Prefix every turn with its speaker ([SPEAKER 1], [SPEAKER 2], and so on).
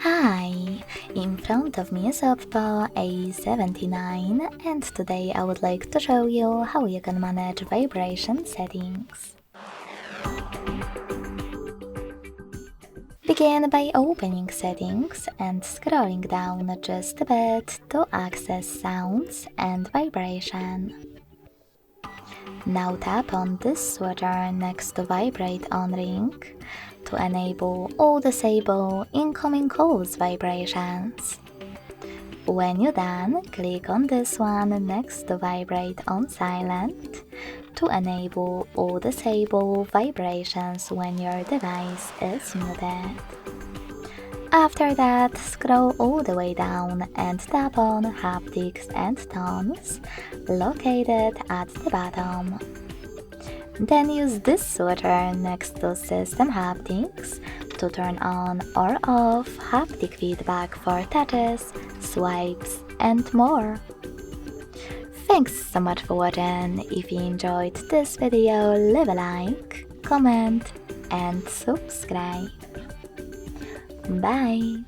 [SPEAKER 1] Hi, in front of me is OPPO A79 and today I would like to show you how you can manage vibration settings. Begin by opening settings and scrolling down just a bit to access sounds and vibration. Now tap on this switcher next to vibrate on ring to enable or disable incoming calls vibrations. When you're done, click on this one next to vibrate on silent to enable or disable vibrations when your device is muted. After that, scroll all the way down and tap on haptics and tones located at the bottom. Then use this switcher next to system haptics to turn on or off haptic feedback for touches, swipes, and more. Thanks so much for watching. If you enjoyed this video, leave a like, comment, and subscribe. Bye!